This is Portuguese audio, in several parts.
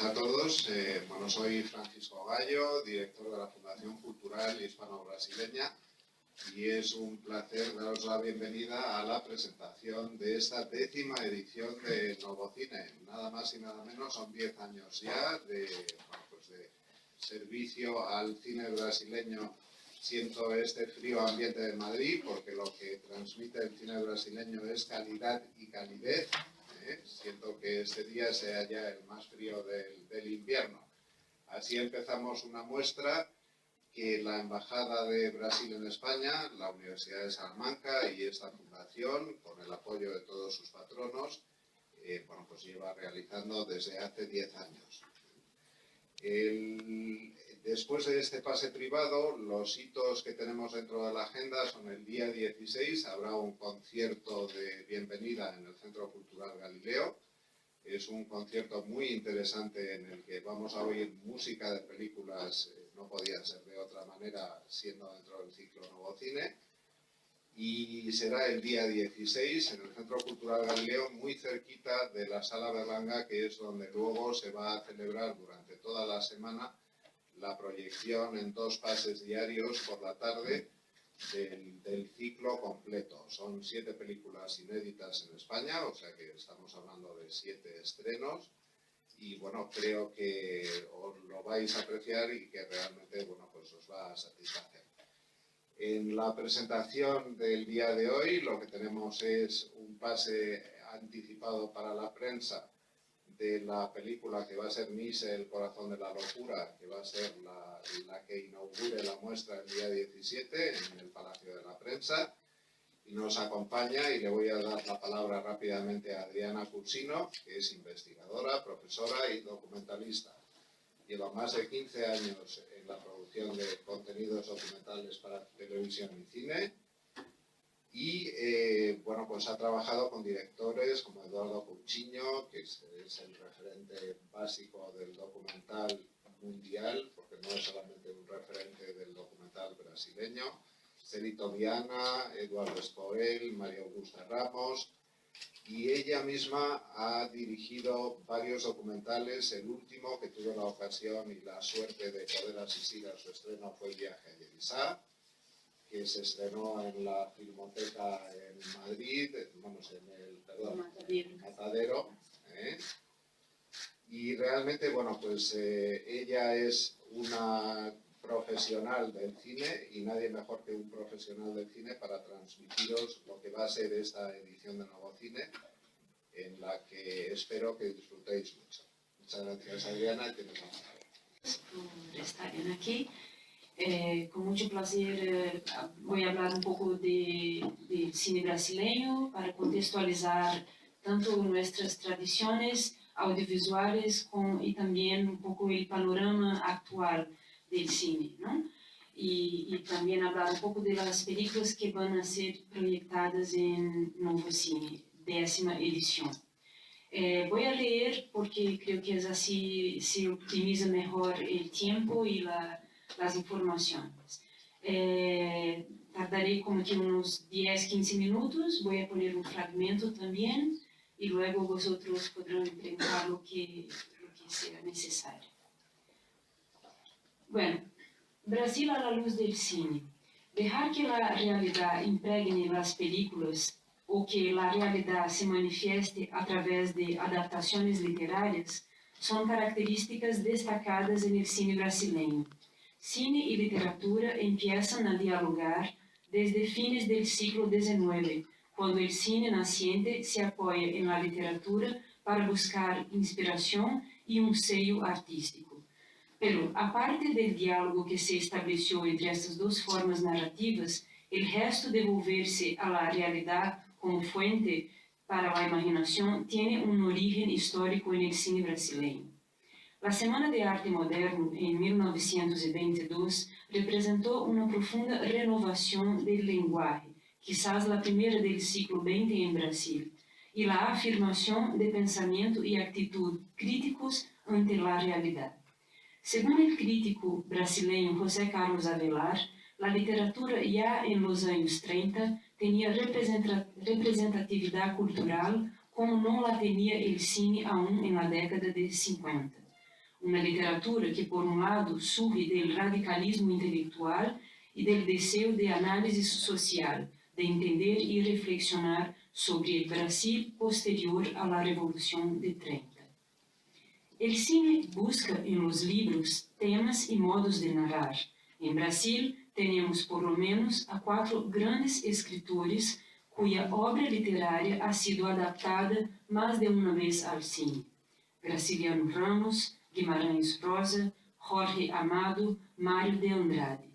A todos, bueno, soy Francisco Gallo, director de la Fundación Cultural Hispano-Brasileña, y es un placer daros la bienvenida a la presentación de esta 10ª edición de Novocine. Nada más y nada menos, son 10 años ya de servicio al cine brasileño. Siento este frío ambiente de Madrid porque lo que transmite el cine brasileño es calidad y calidez. Siento que este día sea ya el más frío del invierno. Así empezamos una muestra que la Embajada de Brasil en España, la Universidad de Salamanca y esta fundación, con el apoyo de todos sus patronos, pues lleva realizando desde hace 10 años. Después de este pase privado, los hitos que tenemos dentro de la agenda son el día 16, habrá un concierto de bienvenida en el Centro Cultural Galileo. Es un concierto muy interesante en el que vamos a oír música de películas, no podía ser de otra manera siendo dentro del ciclo Novocine. Y será el día 16 en el Centro Cultural Galileo, muy cerquita de la Sala Berlanga, que es donde luego se va a celebrar durante toda la semana la proyección en 2 pases diarios por la tarde del ciclo completo. Son 7 películas inéditas en España, o sea que estamos hablando de 7 estrenos. Y bueno, creo que os lo vais a apreciar y que realmente pues os va a satisfacer. En la presentación del día de hoy lo que tenemos es un pase anticipado para la prensa de la película que va a ser Nice, el corazón de la locura, que va a ser la que inaugure la muestra el día 17 en el Palacio de la Prensa. Y nos acompaña, y le voy a dar la palabra rápidamente a Adriana Cursino, que es investigadora, profesora y documentalista. Lleva más de 15 años en la producción de contenidos documentales para televisión y cine. Y pues ha trabajado con directores como Eduardo Coutinho, que es el referente básico del documental mundial, porque no es solamente un referente del documental brasileño. Celito Viana, Eduardo Escoel, María Augusta Ramos, y ella misma ha dirigido varios documentales. El último que tuve la ocasión y la suerte de poder asistir a su estreno fue El viaje a Yerisá, que se estrenó en la Filmoteca en Madrid, en Matadero. Y realmente, ella es una profesional del cine y nadie mejor que un profesional del cine para transmitiros lo que va a ser esta edición de Novocine, en la que espero que disfrutéis mucho. Muchas gracias, Adriana. Tienes la palabra. Por estarem aqui. Com muito prazer, vou falar um pouco de cine brasileiro para contextualizar tanto nossas tradições audiovisuais e também um pouco o panorama atual do cine, não? E também falar um pouco das películas que vão ser proyectadas em Novocine, 10ª edição. Vou ler porque creio que assim se optimiza melhor o tempo e as informações. Tardarei como que uns 10, 15 minutos, vou poner um fragmento também e logo vosotros podrão perguntar o que seja necessário. Bueno, Brasil a la luz del cine. Dejar que la realidad impregne las películas o que la realidad se manifieste a través de adaptaciones literarias son características destacadas en el cine brasileño. Cine y literatura empiezan a dialogar desde fines del siglo XIX, cuando el cine naciente se apoya en la literatura para buscar inspiración y un sello artístico. Pero, aparte del diálogo que se estableció entre estas dos formas narrativas, el gesto de volverse a la realidad como fuente para la imaginación tiene un origen histórico en el cine brasileño. La Semana de Arte Moderno, en 1922, representó una profunda renovación del lenguaje, quizás la primera del siglo XX en Brasil, y la afirmación de pensamiento y actitud críticos ante la realidad. Según el crítico brasileño José Carlos Avelar, la literatura ya en los años 30 tenía representatividad cultural como no la tenía el cine aún en la década de 50. uma literatura que, por um lado, surge do radicalismo intelectual e do desejo de análise social, de entender e reflexionar sobre o Brasil posterior à Revolução de 30. O cine busca em los libros temas e modos de narrar. Em Brasil, temos por lo menos a 4 grandes escritores cuja obra literária ha sido adaptada mais de uma vez ao cine. Graciliano Ramos, Guimarães Rosa, Jorge Amado, Mário de Andrade.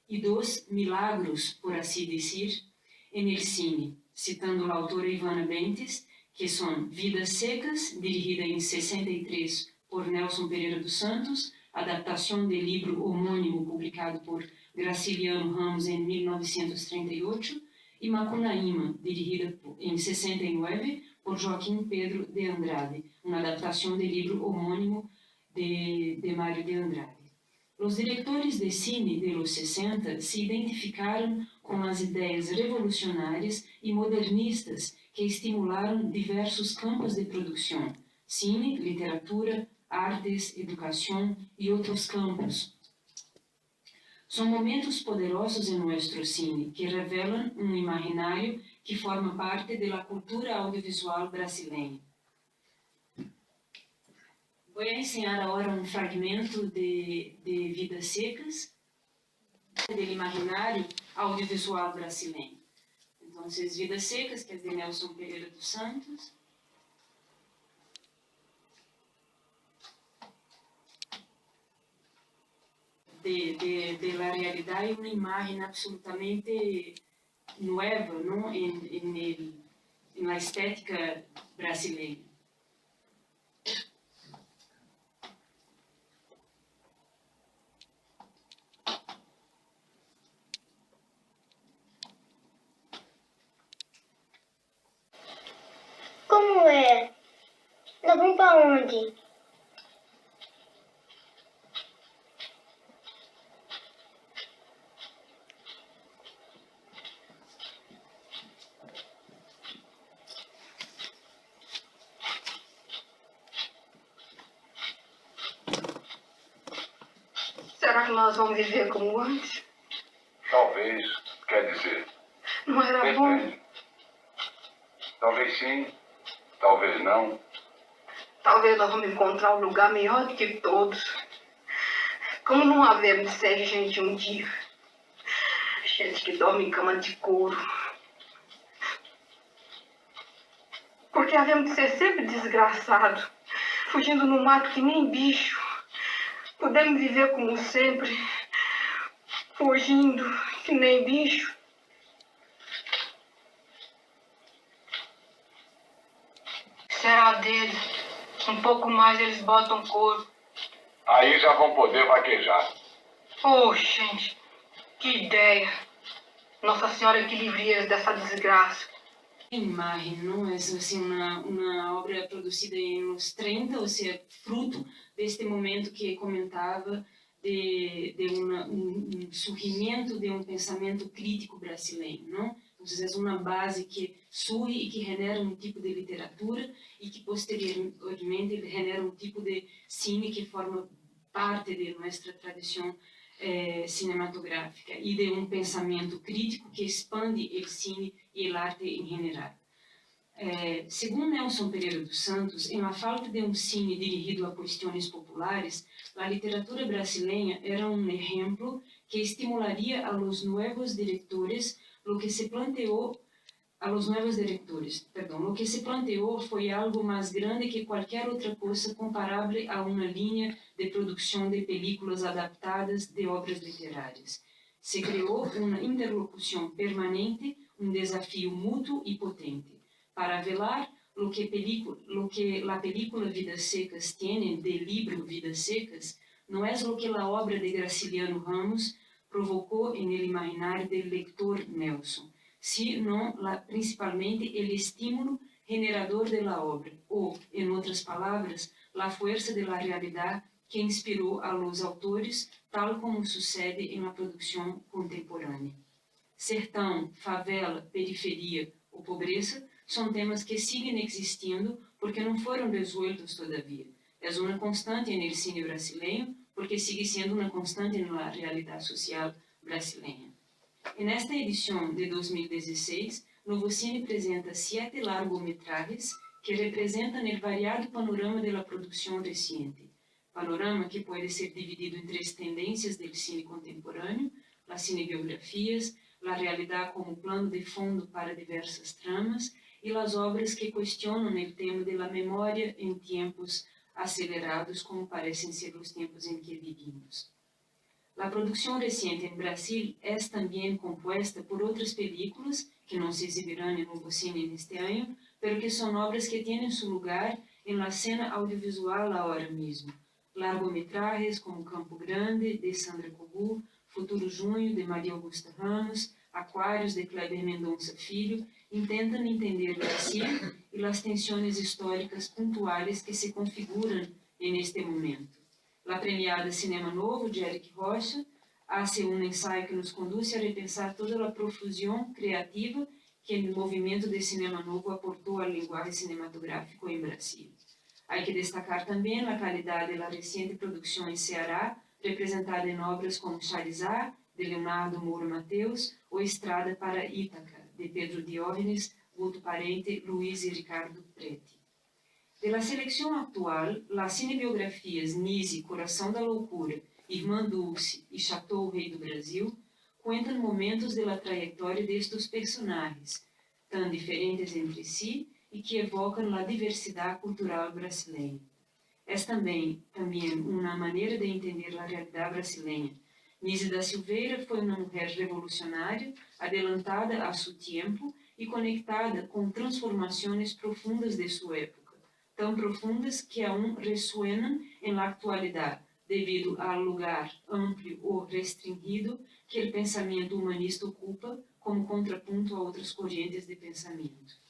E 2 milagros, por assim dizer, en el cine, citando a autora Ivana Bentes, que são Vidas Secas, dirigida em 63 por Nelson Pereira dos Santos, adaptação do livro homônimo publicado por Graciliano Ramos em 1938, e Macunaíma, dirigida em 69 por Joaquim Pedro de Andrade, uma adaptação do livro homônimo de Mário de Andrade. Os diretores de cine de los 60 se identificaram com as ideias revolucionárias e modernistas que estimularam diversos campos de produção: cine, literatura, artes, educação e outros campos. São momentos poderosos em nosso cine que revelam um imaginário que forma parte da cultura audiovisual brasileira. Vou ensinar agora um fragmento de Vidas Secas, do imaginário audiovisual brasileiro. Então, Vidas Secas, que é de Nelson Pereira dos Santos. De la realidade, uma imagem absolutamente nova, não, na estética brasileira. Como é? Nós vamos para onde? Será que nós vamos viver como antes? Talvez, quer dizer, Não era bom? depende. Talvez sim, talvez não. Talvez nós vamos encontrar um lugar melhor do que todos. Como não havemos de ser gente um dia. Gente que dorme em cama de couro. Porque havemos de ser sempre desgraçados. Fugindo no mato que nem bicho. Podemos viver como sempre. Fugindo que nem bicho. Será deles. Um pouco mais eles botam couro. Aí já vão poder vaquejar. Oh, gente, que ideia. Nossa Senhora que livre eles dessa desgraça. Imagem, não é assim uma obra produzida nos 30, ou seja, fruto deste momento que comentava de um surgimento de um pensamento crítico brasileiro, não? Então, é uma base que surge e que genera um tipo de literatura e que posteriormente genera um tipo de cine que forma parte de nossa tradição cinematográfica e de um pensamento crítico que expande o cine e a arte em geral. Segundo Nelson Pereira dos Santos, em la falta de um cine dirigido a questões populares, a literatura brasileira era um exemplo que estimularia a los nuevos directores. Lo que se planteou foi algo mais grande que qualquer outra coisa comparável a uma linha de produção de películas adaptadas de obras literárias. Se criou uma interlocução permanente, um desafio mútuo e potente. Para velar lo que la película Vidas Secas tiene del libro Vidas Secas, não é lo que a obra de Graciliano Ramos provocou en el imaginario del lector Nelson, sino principalmente el estímulo generador de la obra, ou, en outras palavras, la fuerza de la realidad que inspirou a los autores, tal como sucede en la produção contemporânea. Sertão, favela, periferia ou pobreza são temas que seguem existindo porque não foram resoltos todavia. É uma constante no cine brasileiro, porque sigue sendo uma constante na realidade social brasileira. Nesta edição de 2016, Novo Cine apresenta 7 largometragens que representam o variado panorama da produção recente. Panorama que pode ser dividido em 3 tendências do cine contemporâneo: as cinebiografias, a realidade como plano de fundo para diversas tramas e as obras que questionam o tema da memória em tempos acelerados, como parecem ser os tempos em que vivimos. A produção recente em Brasil é também composta por outras películas que não se exibirão em Novo Cine neste ano, pero que são obras que têm seu lugar em la cena audiovisual agora mesmo. Largometragens como Campo Grande, de Sandra Cobu, Futuro Junho, de Maria Augusta Ramos, Aquários, de Kleber Mendonça Filho, intentam entender o Brasil e as tensões históricas pontuais que se configuram neste momento. A premiada Cinema Novo, de Eric Rocha, hace um ensaio que nos conduz a repensar toda a profusão criativa que o movimento de Cinema Novo aportou à linguagem cinematográfica em Brasil. Há que destacar também a qualidade da recente produção em Ceará, representada em obras como Charizard, de Leonardo Moura Mateus, ou Estrada para Ítaca, de Pedro Diógenes, Guto Parente, Luiz e Ricardo Preti. De la seleção atual, as cinebiografias Nise, Coração da Loucura, Irmã Dulce e Chateau, Rei do Brasil, contam momentos da trajetória destes personagens, tão diferentes entre si e que evocam a diversidade cultural brasileira. É também uma maneira de entender a realidade brasileira. Nise da Silveira foi uma mulher revolucionária, adelantada a seu tempo e conectada com transformações profundas de sua época, tão profundas que aún ressoam na atualidade, devido ao lugar amplo ou restringido que o pensamento humanista ocupa como contraponto a outras correntes de pensamento.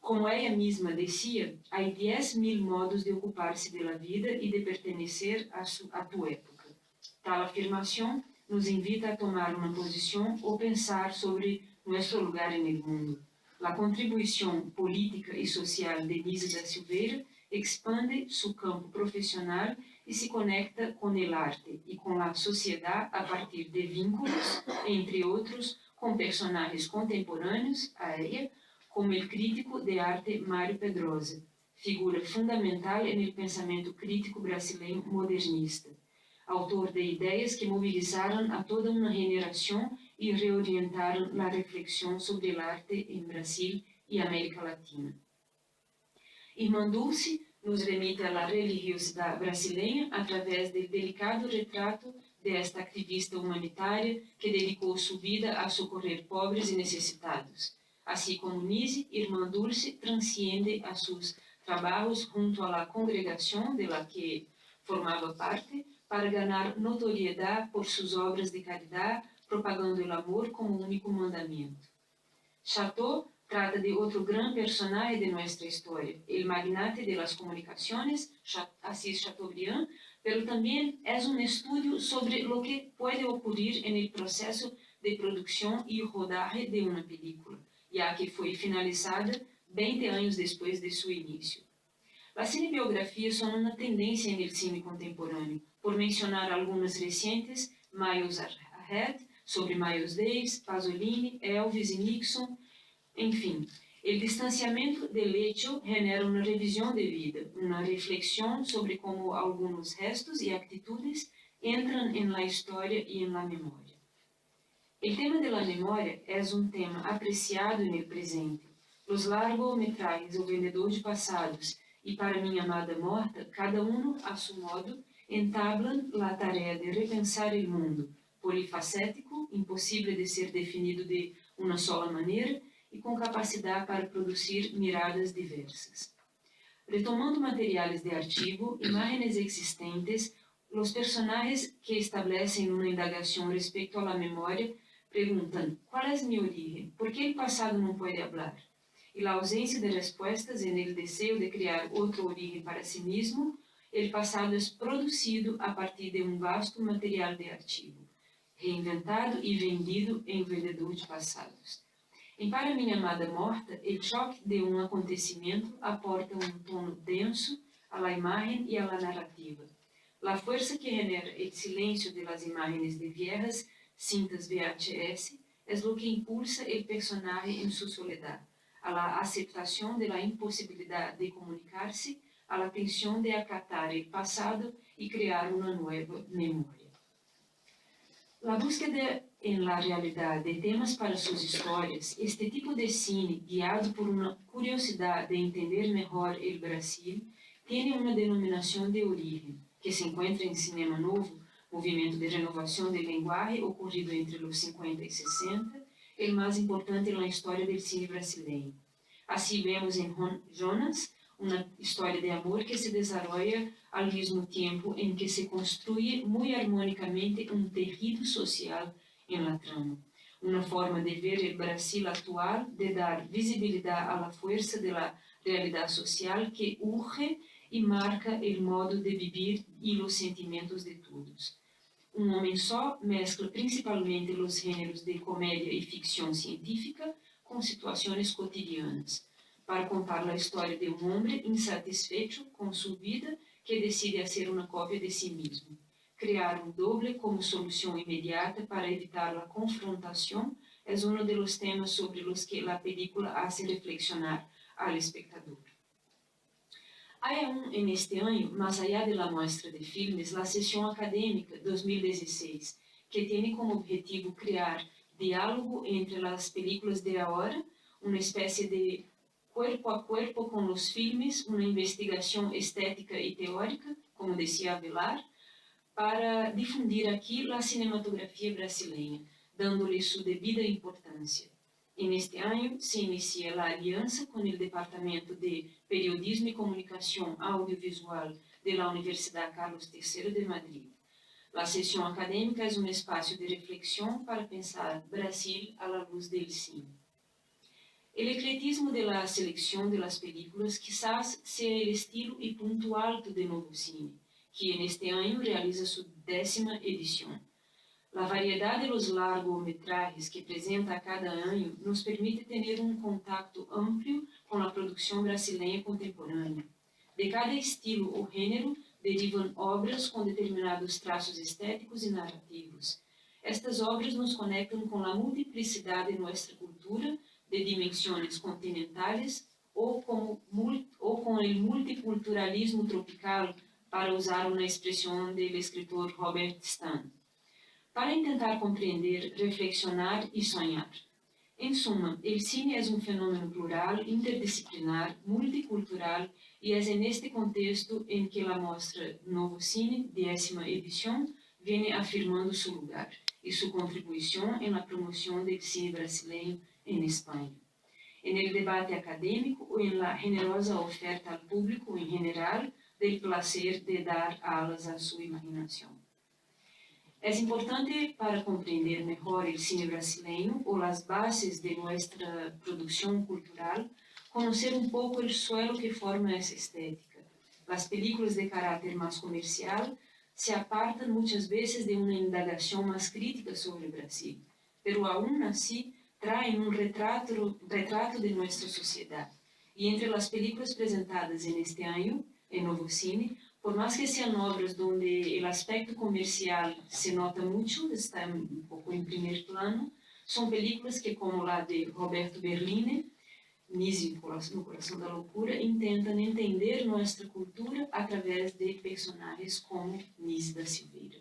Como ela mesma dizia, há 10.000 modos de ocupar-se da vida e de pertencer a tu época. Tal afirmação nos invita a tomar uma posição ou pensar sobre nosso lugar no mundo. A contribuição política e social de Nise da Silveira expande seu campo profissional e se conecta com o arte e com a sociedade a partir de vínculos, entre outros, com personagens contemporâneos a ela, como o crítico de arte Mário Pedrosa, figura fundamental no pensamento crítico brasileiro modernista, autor de ideias que mobilizaram a toda uma geração e reorientaram a reflexão sobre a arte em Brasil e América Latina. Irmã Dulce nos remite à religiosidade brasileira através do delicado retrato desta ativista humanitária que dedicou sua vida a socorrer pobres e necessitados. Assim como Nise, Irmã Dulce transciende a seus trabalhos junto à congregação de la que formava parte para ganhar notoriedade por suas obras de caridade, propagando o amor como único mandamento. Chateau trata de outro grande personagem de nossa história, o magnate de las comunicações, Assis Chateaubriand, pero também é um estudo sobre o que pode ocorrer no processo de produção e rodaje de uma película, já que foi finalizada 20 anos depois de seu início. As cinebiografias são uma tendência no cine contemporâneo, por mencionar algumas recentes, Miles Ahead, sobre Miles Davis, Pasolini, Elvis e Nixon, enfim. O distanciamento del hecho genera uma revisão de vida, uma reflexão sobre como alguns gestos e atitudes entram em la história e em la memória. O tema de la memória é um tema apreciado no presente. Os largometragens O Vendedor de Passados e Para Minha Amada Morta, cada um a seu modo, entablam a tarefa de repensar o mundo, polifacético, impossível de ser definido de uma sola maneira e com capacidade para produzir miradas diversas. Retomando materiais de artigo, imagens existentes, os personagens que estabelecem uma indagação respeito à memória perguntam: qual é minha origem? Por que o passado não pode falar? E a ausência de respostas en el desejo de criar outra origem para si mesmo, o passado é produzido a partir de um vasto material de artigo, reinventado e vendido em vendedor de passados. Em Para Minha Amada Morta, o choque de um acontecimento aporta um tono denso, a la imagen y a la narrativa. La fuerza que genera el silencio de las imágenes de viejas cintas VHS es lo que impulsa el personaje en su soledad, a la aceptación de la imposibilidad de comunicarse, a la tensión de acatar el pasado y crear una nueva memoria. La búsqueda en la realidad de temas para sus historias, este tipo de cine, guiado por una curiosidad de entender mejor el Brasil, tiene una denominación de origen, que se encuentra en Cinema Novo, movimento de renovação del lenguaje ocorrido entre los 50 y 60, el más importante en la historia del cine brasileño. Así vemos en Jonas una historia de amor que se desarrolla al mismo tiempo en que se construye muy armónicamente un tejido social en la trama. Una forma de ver el Brasil actual, de dar visibilidad a la fuerza de la realidad social que urge y marca el modo de vivir y los sentimientos de todos. Un homem só mezcla principalmente los géneros de comédia y ficción científica con situaciones cotidianas, para contar la historia de un hombre insatisfecho con su vida que decide hacer una copia de sí mismo. Crear un doble como solución inmediata para evitar la confrontación es uno de los temas sobre los que la película hace reflexionar al espectador. Hay aún en este año, más allá de la muestra de filmes, la sesión académica 2016, que tiene como objetivo crear diálogo entre las películas de ahora, una especie de cuerpo a cuerpo con los filmes, una investigación estética y teórica, como decía Avelar, para difundir aquí la cinematografía brasileña, dándole su debida importancia. En este año se inicia la alianza con el Departamento de Periodismo y Comunicación Audiovisual de la Universidad Carlos III de Madrid. La sesión académica es un espacio de reflexión para pensar Brasil a la luz del cine. El ecletismo de la selección de las películas quizás sea el estilo y punto alto de Novo Cine, que en este año realiza su 10ª edición. La variedad de los largometrajes que presenta cada año nos permite tener un contacto amplio con la producción brasileña contemporánea. De cada estilo o género derivan obras con determinados trazos estéticos y narrativos. Estas obras nos conectan con la multiplicidad de nuestra cultura, de dimensiones continentales o con el multiculturalismo tropical, para usar una expresión del escritor Robert Stan. Para intentar compreender, reflexionar y soñar. En suma, el cine es un fenómeno plural, interdisciplinar, multicultural y es en este contexto en que la muestra Novo Cine, 10ª edición, viene afirmando su lugar y su contribución en la promoción del cine brasileño en España. En el debate académico o en la generosa oferta al público en general del placer de dar alas a su imaginación. Es importante para comprender mejor el cine brasileño o las bases de nuestra producción cultural, conocer un poco el suelo que forma esa estética. Las películas de carácter más comercial se apartan muchas veces de una indagación más crítica sobre Brasil, pero aún así traen un retrato de nuestra sociedad. Y entre las películas presentadas en este año, en Novo Cine, por más que sean obras donde el aspecto comercial se nota mucho, está un poco en primer plano, son películas que, como la de Roberto Berlini, Nise no Coração da Loucura, intentan entender nuestra cultura a través de personajes como Nise da Silveira.